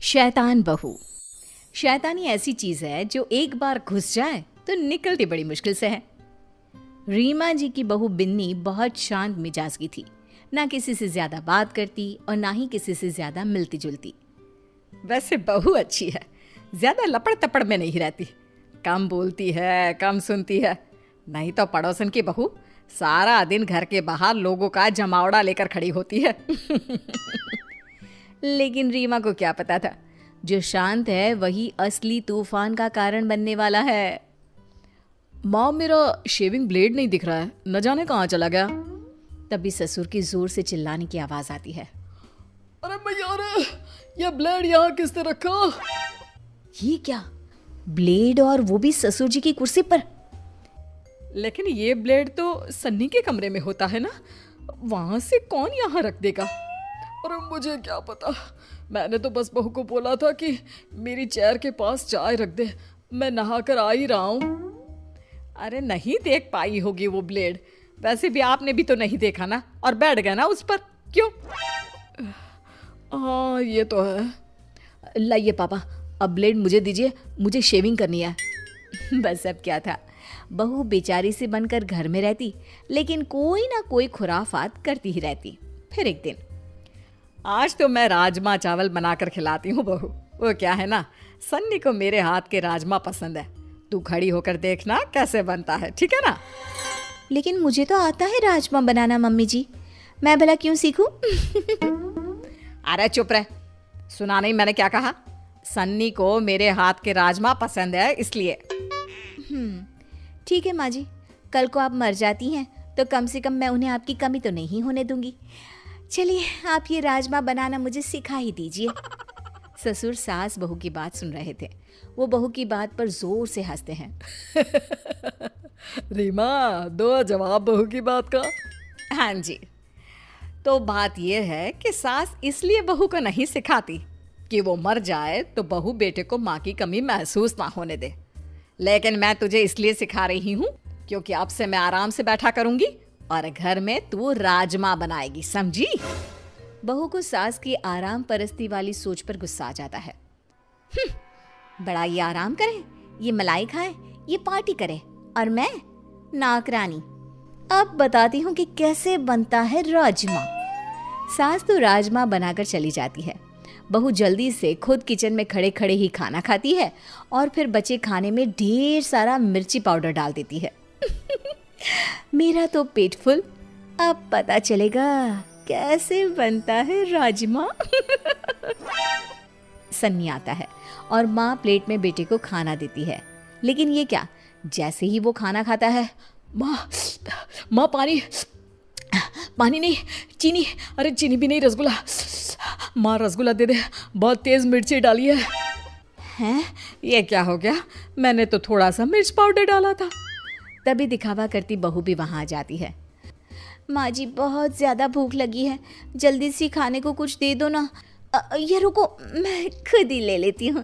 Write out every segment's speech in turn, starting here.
शैतान बहू। शैतानी ऐसी चीज है जो एक बार घुस जाए तो निकलती बड़ी मुश्किल से है। रीमा जी की बहू बिन्नी बहुत शांत मिजाज की थी, ना किसी से ज्यादा बात करती और ना ही किसी से ज्यादा मिलती जुलती। वैसे बहू अच्छी है, ज्यादा लपड़ तपड़ में नहीं रहती, कम बोलती है, कम सुनती है। नहीं तो पड़ोसन की बहू सारा दिन घर के बाहर लोगों का जमावड़ा लेकर खड़ी होती है। लेकिन रीमा को क्या पता था, जो शांत है वही असली तूफान का कारण बनने वाला है। माँ, मेरा शेविंग ब्लेड नहीं दिख रहा है, न जाने कहाँ चला गया। तभी ससुर की जोर से चिल्लाने की आवाज आती है। अरे भैया, अरे ये ब्लेड यहाँ किसने रखा? ये क्या, ब्लेड और वो भी ससुर जी की कुर्सी पर? लेकिन ये ब्लेड तो सन्नी के कमरे में होता है ना, वहां से कौन यहाँ रख देगा? अरे मुझे क्या पता, मैंने तो बस बहू को बोला था कि मेरी चेयर के पास चाय रख दे, मैं नहा कर आ ही रहा हूँ। अरे नहीं देख पाई होगी वो ब्लेड, वैसे भी आपने भी तो नहीं देखा ना, और बैठ गए ना उस पर, क्यों? हाँ ये तो है। लाइए पापा, अब ब्लेड मुझे दीजिए, मुझे शेविंग करनी है। बस अब क्या था, बहू बेचारी से बनकर घर में रहती, लेकिन कोई ना कोई खुराफात करती ही रहती। फिर एक दिन, आज तो मैं राजमा चावल बनाकर खिलाती हूँ बहू। वो क्या है ना, सन्नी को मेरे हाथ के राजमा पसंद है, तू खड़ी होकर देखना कैसे बनता है, ठीक है ना? लेकिन मुझे तो आता है राजमा बनाना मम्मी जी, मैं भला क्यों सीखूं? अरे चुप रह, सुना नहीं मैंने क्या कहा? सन्नी को मेरे हाथ के राजमा पसंद है इसलिए। ठीक है माँ जी, कल को आप मर जाती हैं तो कम से कम मैं उन्हें आपकी कमी तो नहीं होने दूंगी। चलिए, आप ये राजमा बनाना मुझे सिखा ही दीजिए। ससुर सास बहू की बात सुन रहे थे, वो बहू की बात पर जोर से हंसते हैं। रीमा, दो जवाब बहू की बात का। हाँ जी। तो बात यह है कि सास इसलिए बहू को नहीं सिखाती कि वो मर जाए तो बहू बेटे को माँ की कमी महसूस ना होने दे, लेकिन मैं तुझे इसलिए सिखा रही हूँ क्योंकि अब से मैं आराम से बैठा करूंगी और घर में तू राजमा बनाएगी, समझी? बहू को सास की आराम परस्ती वाली सोच पर गुस्सा आ जाता है। बड़ा ये आराम करे, ये मलाई खाए, ये पार्टी करे, और मैं नौकरानी। अब बताती हूँ कि कैसे बनता है राजमा। सास तो राजमा बनाकर चली जाती है। बहू जल्दी से खुद किचन में खड़े खड़े ही खाना खाती है और फिर बचे खाने में ढेर सारा मिर्ची पाउडर डाल देती है। मेरा तो पेट फुल, अब पता चलेगा कैसे बनता है राजमा। सन्नी आता है और माँ प्लेट में बेटे को खाना देती है, लेकिन ये क्या, जैसे ही वो खाना खाता है, माँ पानी, पानी नहीं, चीनी, अरे चीनी भी नहीं, रसगुल्ला, माँ रसगुल्ला दे दे, बहुत तेज मिर्ची डाली है। हैं? ये क्या हो गया, मैंने तो थोड़ा सा मिर्च पाउडर डाला था। तभी दिखावा करती बहू भी वहां आ जाती है। माँ जी, बहुत ज्यादा भूख लगी है, जल्दी से खाने को कुछ दे दो ना। ये रुको, मैं खुद ही ले लेती हूँ।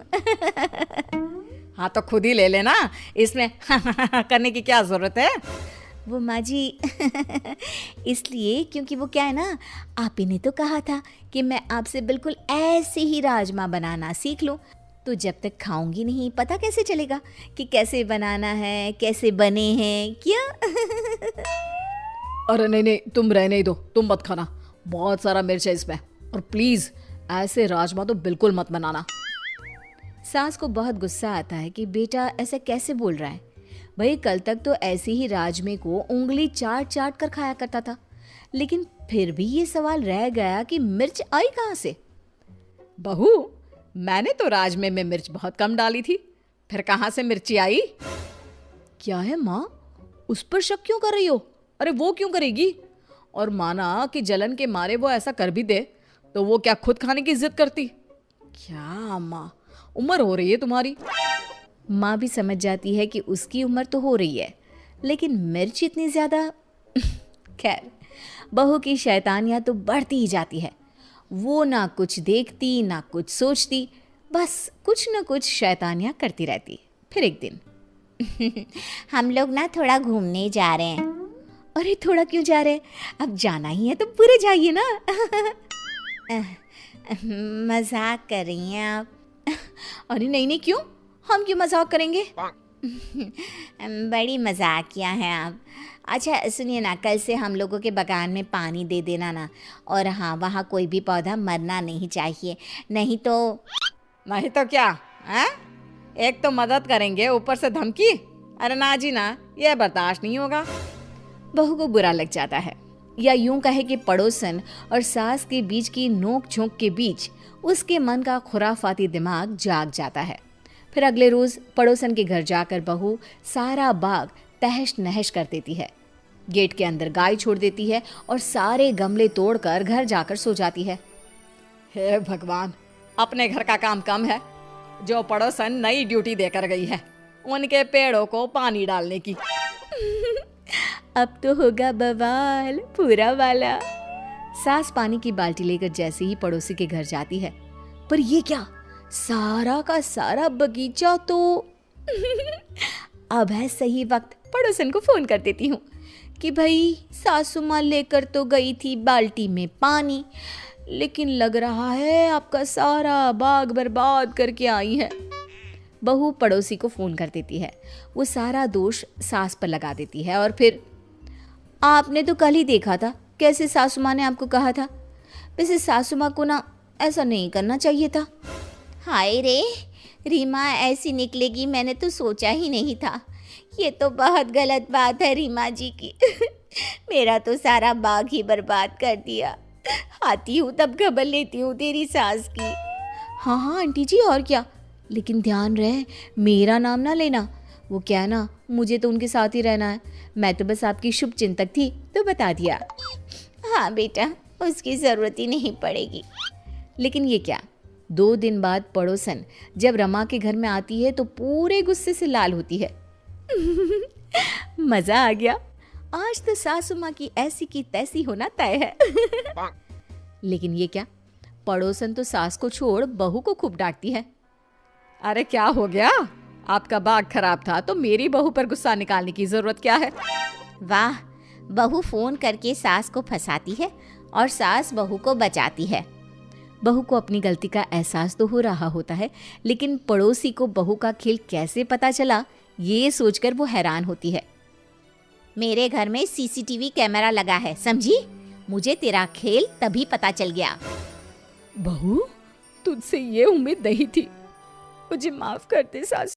हाँ तो खुद ही ले लेना, इसमें करने की क्या जरूरत है? वो माँ जी इसलिए क्योंकि वो क्या है ना, आप ही ने तो कहा था कि मैं आपसे बिल्कुल ऐसे ही राजमा बनाना सीख लूँ, तो जब तक खाऊंगी नहीं पता कैसे चलेगा कि कैसे बनाना है, कैसे बने हैं, क्या? अरे नहीं नहीं, तुम रहने ही दो, तुम मत खाना, बहुत सारा मिर्च है इसमें, और प्लीज ऐसे राजमा तो बिल्कुल मत बनाना। सास को बहुत गुस्सा आता है कि बेटा ऐसे कैसे बोल रहा है, भाई कल तक तो ऐसे ही राजमे को उंगली चाट चाट कर खाया करता था, लेकिन फिर भी ये सवाल रह गया कि मिर्च आई कहाँ से? बहू, मैंने तो राजमे में मिर्च बहुत कम डाली थी, फिर कहाँ से मिर्ची आई? क्या है माँ, उस पर शक क्यों कर रही हो? अरे वो क्यों करेगी, और माना कि जलन के मारे वो ऐसा कर भी दे तो वो क्या खुद खाने की जिद करती? क्या माँ, उम्र हो रही है तुम्हारी। माँ भी समझ जाती है कि उसकी उम्र तो हो रही है, लेकिन मिर्च इतनी ज्यादा। खैर, बहू की शैतानियाँ तो बढ़ती ही जाती है। वो ना कुछ देखती ना कुछ सोचती, बस कुछ ना कुछ शैतानियाँ करती रहती। फिर एक दिन, हम लोग ना थोड़ा घूमने जा रहे हैं। अरे थोड़ा क्यों जा रहे हैं, अब जाना ही है तो पूरे जाइए ना। मजाक कर रही हैं आप? अरे नहीं नहीं, क्यों? हम क्यों मजाक करेंगे? बड़ी मजाकिया हैं आप। अच्छा सुनिए ना, कल से हम लोगों के बगान में पानी दे देना ना। और हाँ, वहाँ कोई भी पौधा मरना नहीं चाहिए, नहीं तो। नहीं तो क्या है? एक तो मदद करेंगे, ऊपर से धमकी? अरे ना जी ना, ये बर्दाश्त नहीं होगा। बहू को बुरा लग जाता है, या यूं कहे कि पड़ोसन और सास के बीच की नोक झोंक के बीच उसके मन का खुराफाती दिमाग जाग जाता है। फिर अगले रोज पड़ोसन के घर जाकर बहू सारा बाग तहस नहस कर देती है, गेट के अंदर गाय छोड़ देती है और सारे गमले तोड़कर घर जाकर सो जाती है। हे भगवान, अपने घर का काम कम है, जो पड़ोसन नई ड्यूटी देकर गई है उनके पेड़ों को पानी डालने की। अब तो होगा बवाल पूरा वाला। सास पानी की बाल्टी लेकर जैसे ही पड़ोसी के घर जाती है, पर ये क्या, सारा का सारा बगीचा तो अब है सही वक्त पड़ोसन को फोन कर देती हूँ कि भाई सासू माँ लेकर तो गई थी बाल्टी में पानी, लेकिन लग रहा है आपका सारा बाग बर्बाद करके आई है। बहू पड़ोसी को फोन कर देती है, वो सारा दोष सास पर लगा देती है और फिर, आपने तो कल ही देखा था कैसे सासू माँ ने आपको कहा था, वैसे सासू माँ को ना ऐसा नहीं करना चाहिए था। हाय रे, रीमा ऐसी निकलेगी मैंने तो सोचा ही नहीं था। ये तो बहुत गलत बात है रीमा जी की। मेरा तो सारा बाग ही बर्बाद कर दिया। आती हूँ तब खबर लेती हूँ तेरी सास की। हाँ हाँ आंटी जी, और क्या, लेकिन ध्यान रहे मेरा नाम ना लेना। वो क्या ना, मुझे तो उनके साथ ही रहना है, मैं तो बस आपकी शुभ चिंतक थी तो बता दिया। हाँ बेटा, उसकी ज़रूरत ही नहीं पड़ेगी। लेकिन ये क्या, 2 दिन बाद पड़ोसन जब रमा के घर में आती है तो पूरे गुस्से से लाल होती है। मज़ा आ गया, आज तो सासू माँ की ऐसी की तैसी होना तय है। लेकिन ये क्या, पड़ोसन तो सास को छोड़ बहू को खूब डांटती है। अरे क्या हो गया, आपका बाग खराब था तो मेरी बहू पर गुस्सा निकालने की जरूरत क्या है? वाह, बहू फोन करके सास को फंसाती है और सास बहू को बचाती है। बहू को अपनी गलती का एहसास तो हो रहा होता है, लेकिन पड़ोसी को बहू का खेल कैसे पता चला ये सोचकर वो हैरान होती है। मेरे घर में सीसीटीवी कैमरा लगा है, समझी? मुझे तेरा खेल तभी पता चल गया। बहू, तुझसे ये उम्मीद नहीं थी, मुझे माफ कर दे सास।